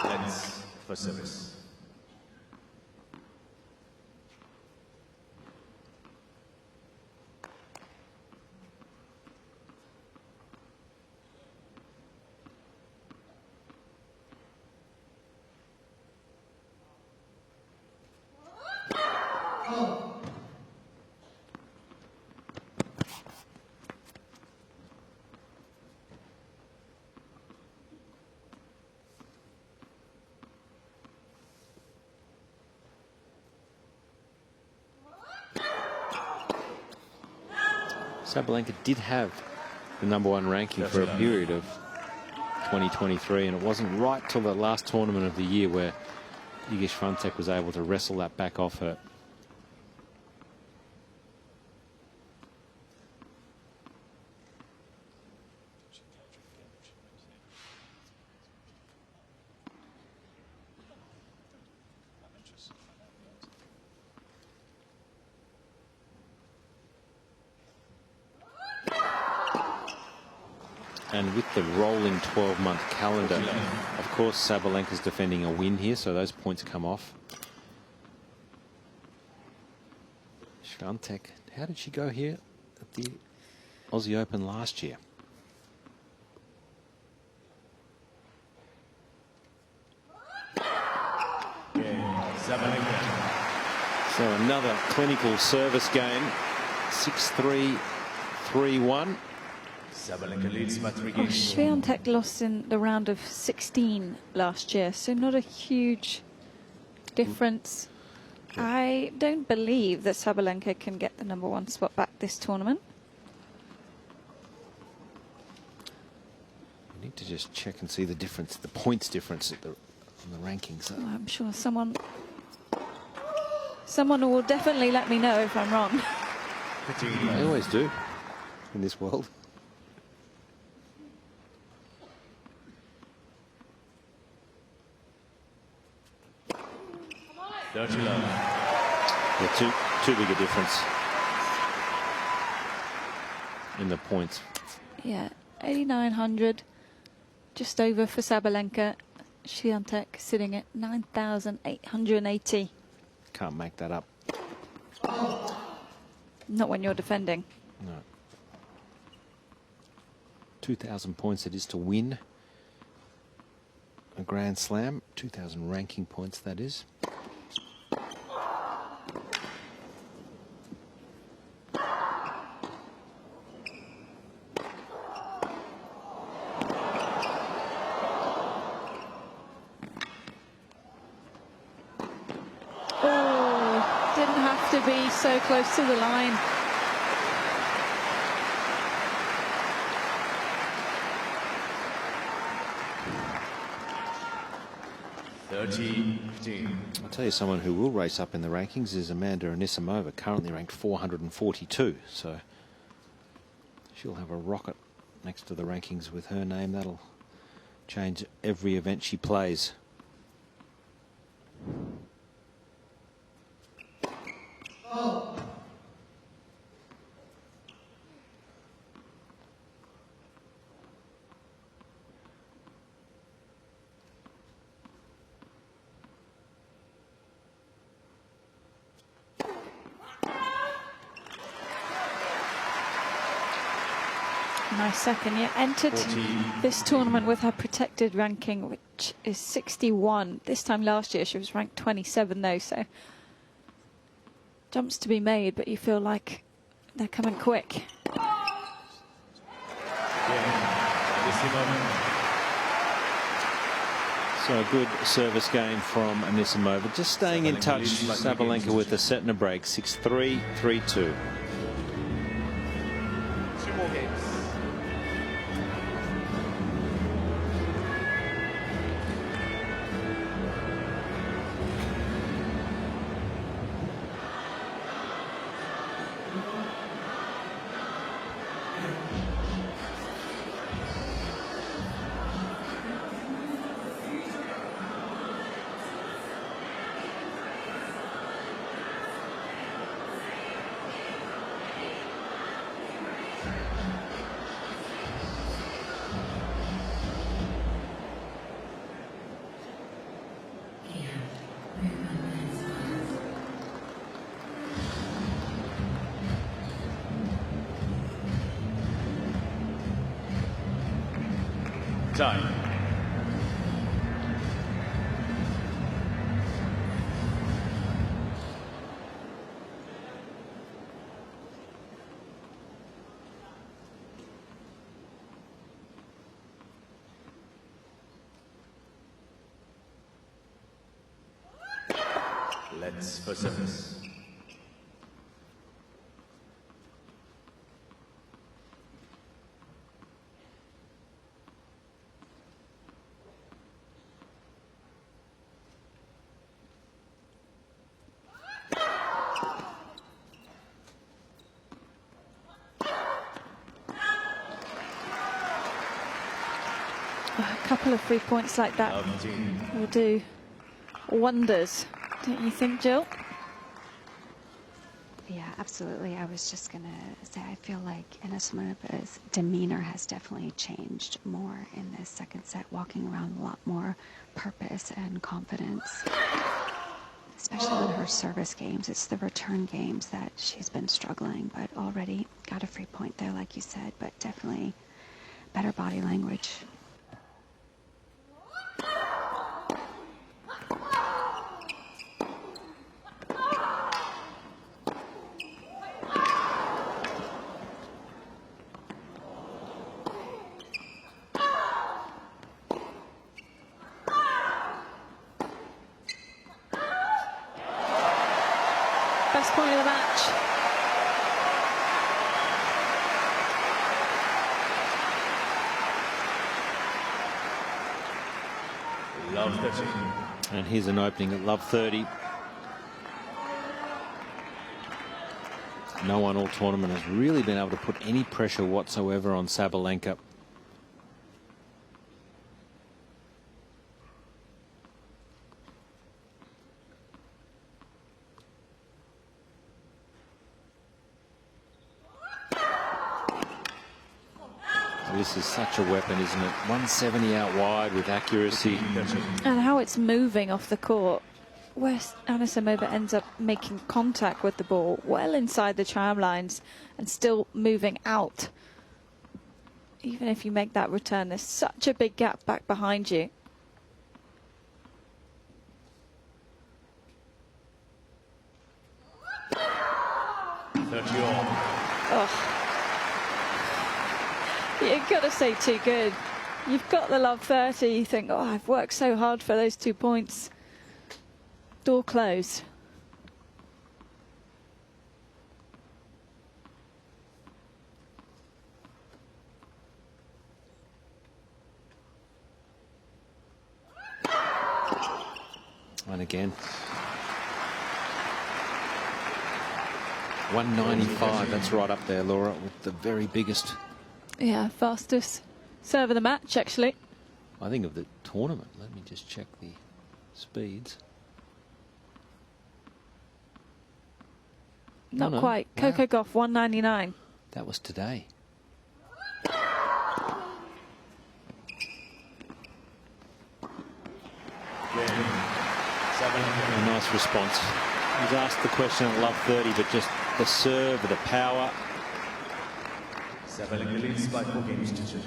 Lens for service. Sabalenka did have the #1 ranking for a period of 2023, and it wasn't right till the last tournament of the year where Iga Swiatek was able to wrestle that back off her. And with the rolling 12-month calendar, of course, Sabalenka's defending a win here, so those points come off. Swiatek, how did she go here at the Aussie Open last year? So another clinical service game, 6-3, 3-1. Swiatek lost in the round of 16 last year, so not a huge difference. I don't believe that Sabalenka can get the #1 spot back this tournament. We need to just check and see the difference, the points difference on the rankings. Well, I'm sure someone will definitely let me know if I'm wrong. They always do in this world. 30 love. Yeah, too big a difference in the points. Yeah, 8,900, just over for Sabalenka. Swiatek sitting at 9,880. Can't make that up. Not when you're defending. No. 2,000 points it is to win a Grand Slam. 2,000 ranking points, that is. Oh, didn't have to be so close to the line. I'll tell you, someone who will race up in the rankings is Amanda Anisimova, currently ranked 442. So she'll have a rocket next to the rankings with her name. That'll change every event she plays. Nice second. Yeah, entered this tournament with her protected ranking, which is 61. This time last year she was ranked 27 though, so jumps to be made, but you feel like they're coming quick. So a good service game from Anisimova. Just staying in touch. Sabalenka with a set and a break. 6-3, 3-2. 2 more games. Time. Let's for service. A couple of free points like that will do wonders, don't you think, Jill? Yeah, absolutely. I was just going to say, I feel like Anisimova's demeanor has definitely changed more in this second set, walking around a lot more purpose and confidence, especially in her service games. It's the return games that she's been struggling, but already got a free point there, like you said, but definitely better body language. Best point of the match. Love 30. And here's an opening at love 30. No one all tournament has really been able to put any pressure whatsoever on Sabalenka. service is such a weapon, isn't it? 170 out wide with accuracy. And how it's moving off the court, where Anisimova ends up making contact with the ball well inside the tram lines and still moving out. Even if you make that return, there's such a big gap back behind you. Oh. You've got to say too good. You've got the love 30. You think, oh, I've worked so hard for those 2 points. Door closed. And again. 195, that's right up there, Laura, with the very biggest. Yeah, fastest serve of the match, actually. I think of the tournament. Let me just check the speeds. Not quite. Wow. Coco Gauff, 199. That was today. A nice response. He's asked the question at love 30, but just the serve, the power. Sabalenka leads by 4 games to 2.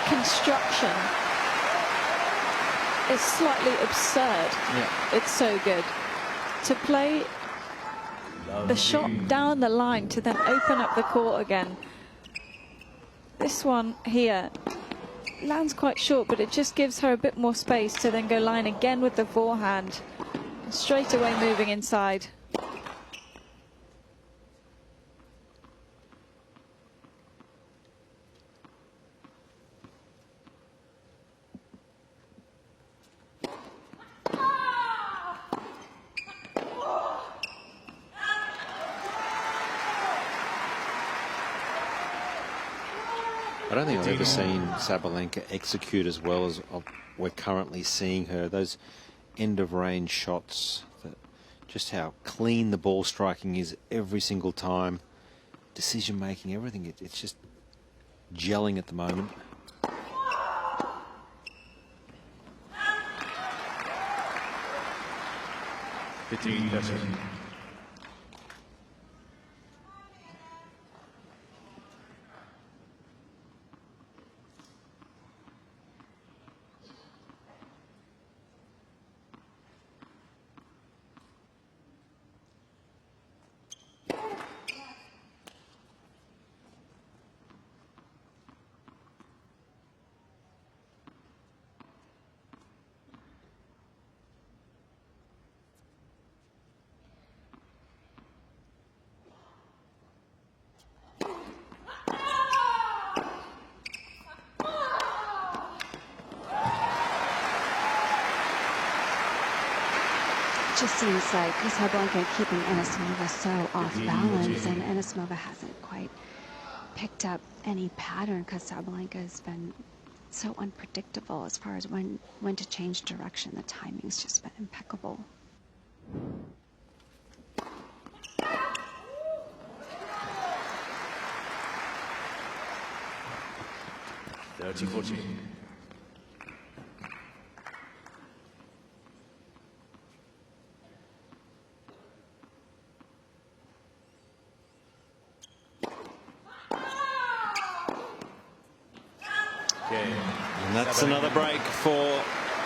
Construction is slightly absurd. Yeah. It's so good to play the shot down the line to then open up the court again. This one here lands quite short, but it just gives her a bit more space to then go line again with the forehand, straight away moving inside. I don't think I've ever seen Sabalenka execute as well as we're currently seeing her. Those end-of-range shots, just how clean the ball striking is every single time. Decision-making, everything, it's just gelling at the moment. Just seems like Sabalenka keeping Anisimova so off balance, and Anisimova hasn't quite picked up any pattern because Sabalenka has been so unpredictable as far as when to change direction. The timing's just been impeccable. And that's another break for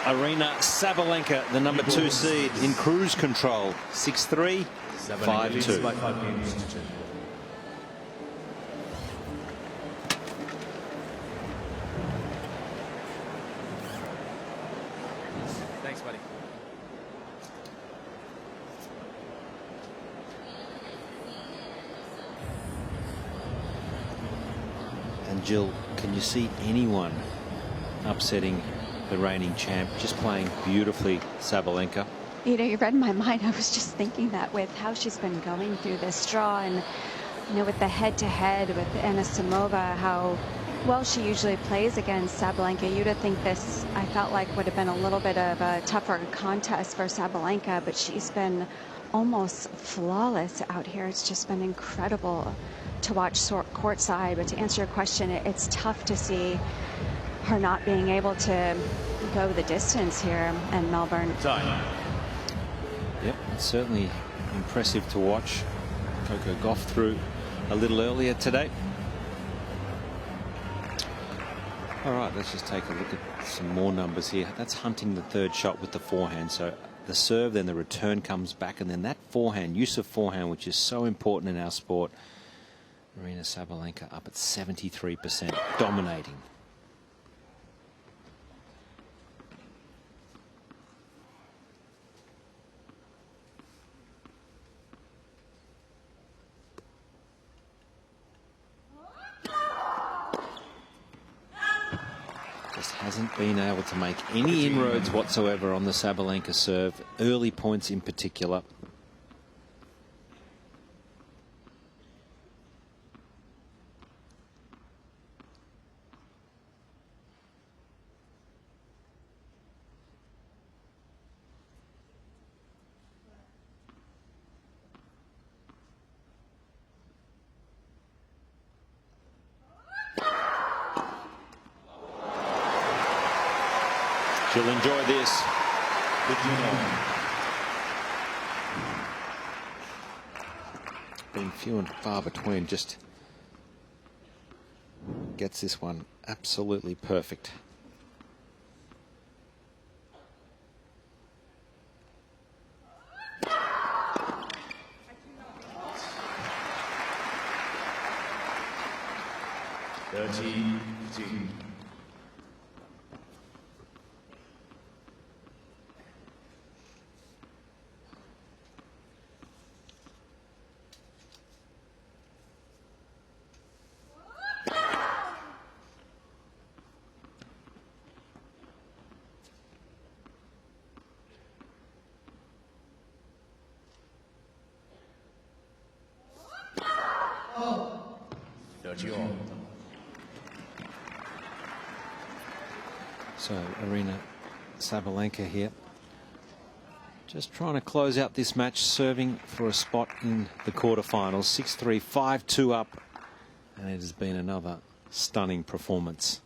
Aryna Sabalenka, the number 2 seed, in cruise control. 6-3, 5-2. By 5 games to 2. Thanks, buddy. And Jill, can you see anyone upsetting the reigning champ? Just playing beautifully, Sabalenka. You know, you read my mind. I was just thinking that with how she's been going through this draw, and you know, with the head-to-head with Anisimova, how well she usually plays against Sabalenka. You'd have think this, I felt like, would have been a little bit of a tougher contest for Sabalenka, but she's been almost flawless out here. It's just been incredible to watch courtside. But to answer your question, it's tough to see her not being able to go the distance here in Melbourne. Time. Yep, it's certainly impressive to watch. Coco Gauff through a little earlier today. All right, let's just take a look at some more numbers here. That's hunting the third shot with the forehand. So the serve, then the return comes back, and then that forehand, use of forehand, which is so important in our sport. Aryna Sabalenka up at 73%, dominating. Just hasn't been able to make any inroads whatsoever on the Sabalenka serve, early points in particular. She'll enjoy this. Been few and far between. Just gets this one absolutely perfect. So Aryna Sabalenka here, just trying to close out this match, serving for a spot in the quarterfinals. 6-3, 5-2 up, and it has been another stunning performance.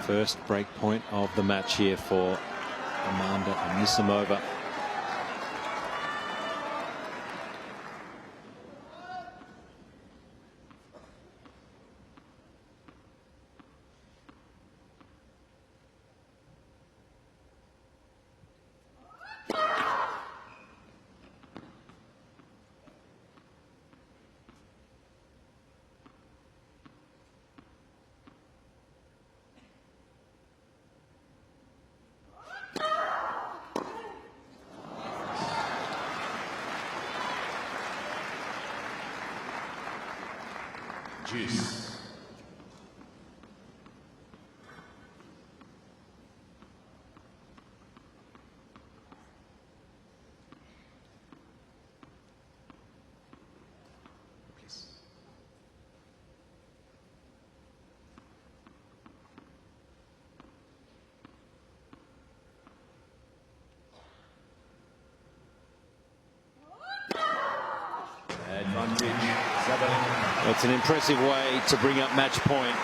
First break point of the match here for Amanda Anisimova. Juice. advantage. Sabalenka. It's an impressive way to bring up match point.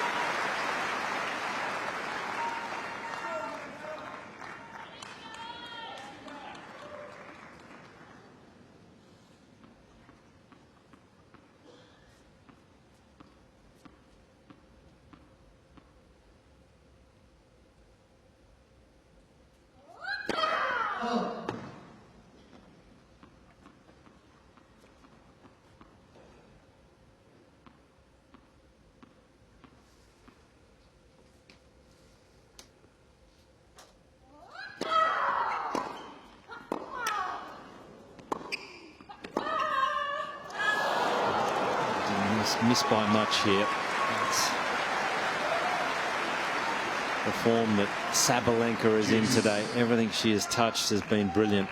Missed by much here. That's the form that Sabalenka is in today. Everything she has touched has been brilliant.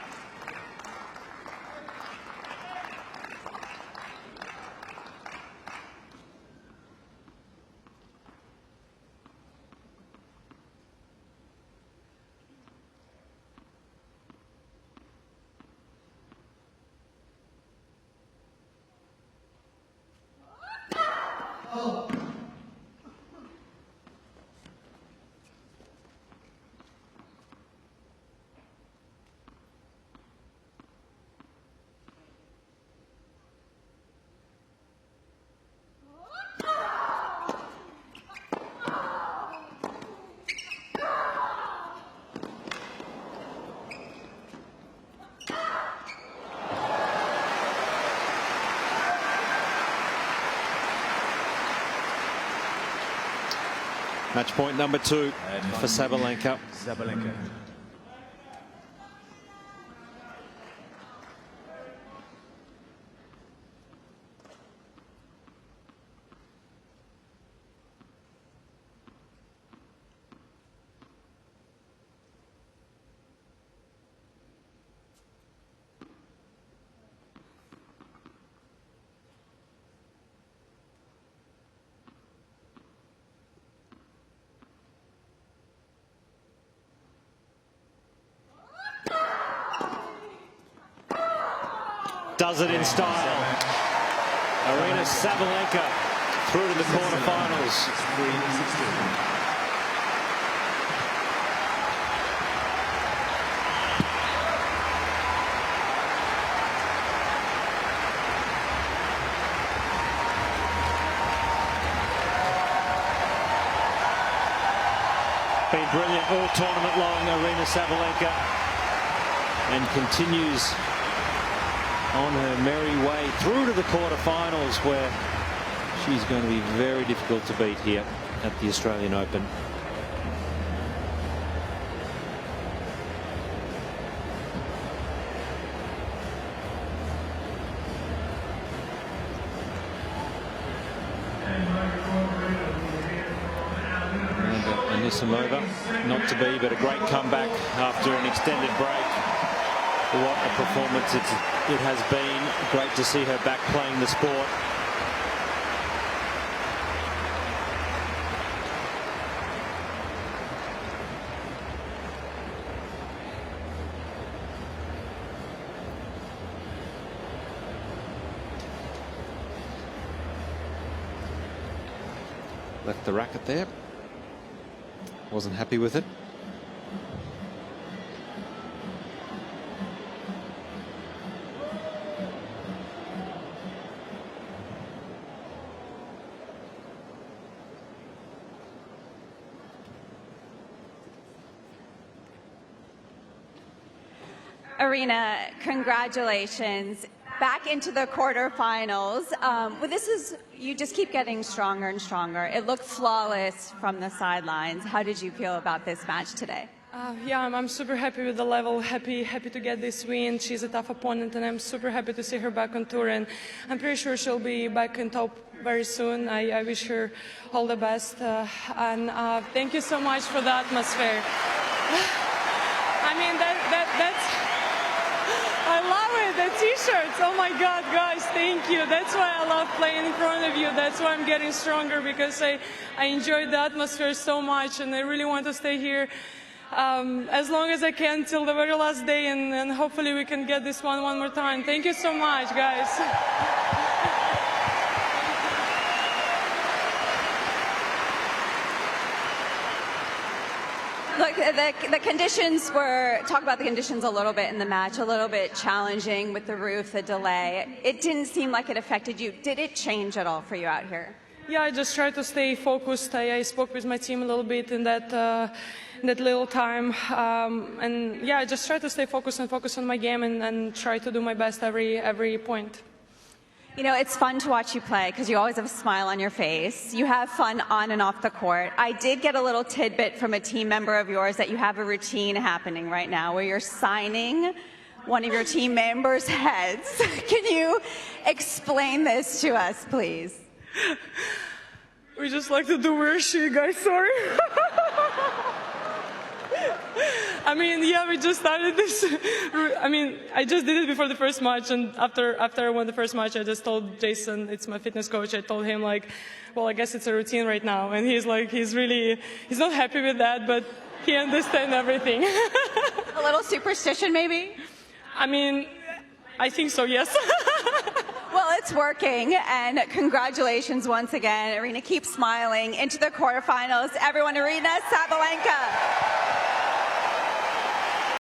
Match point number 2 for Sabalenka. Sabalenka. Does it in style. Aryna Sabalenka through to the quarterfinals. Been brilliant all tournament long, Aryna Sabalenka, and continues on her merry way through to the quarterfinals, where she's going to be very difficult to beat here at the Australian Open. Amanda Anisimova, not to be, but a great comeback after an extended break. What a performance it has been. Great to see her back playing the sport. Left the racket there. Wasn't happy with it. Aryna, congratulations. Back into the quarterfinals. You just keep getting stronger and stronger. It looked flawless from the sidelines. How did you feel about this match today? Yeah, I'm super happy with the level, happy to get this win. She's a tough opponent, and I'm super happy to see her back on tour, and I'm pretty sure she'll be back in top very soon. I wish her all the best, and thank you so much for the atmosphere. I mean, that's... I love it, the t-shirts. Oh my God, guys, thank you. That's why I love playing in front of you. That's why I'm getting stronger, because I enjoyed the atmosphere so much, and I really want to stay here as long as I can till the very last day, and hopefully we can get this one more time. Thank you so much, guys. Look, the conditions were, talk about the conditions a little bit in the match, a little bit challenging with the roof, the delay. It didn't seem like it affected you. Did it change at all for you out here? Yeah, I just tried to stay focused. I spoke with my team a little bit in that little time. And yeah, I just tried to stay focused and focus on my game and try to do my best every point. You know, it's fun to watch you play because you always have a smile on your face. You have fun on and off the court. I did get a little tidbit from a team member of yours that you have a routine happening right now where you're signing one of your team members' heads. Can you explain this to us, please? We just like to do weird shit, guys. Sorry. I mean, yeah, we just started this. I mean, I just did it before the first match, and after I won the first match, I just told Jason, it's my fitness coach, I told him, like, well, I guess it's a routine right now. And he's like, he's not happy with that, but he understands everything. A little superstition, maybe? I mean, I think so, yes. Well, it's working, and congratulations once again. Aryna, keep smiling into the quarterfinals. Everyone, Aryna Sabalenka.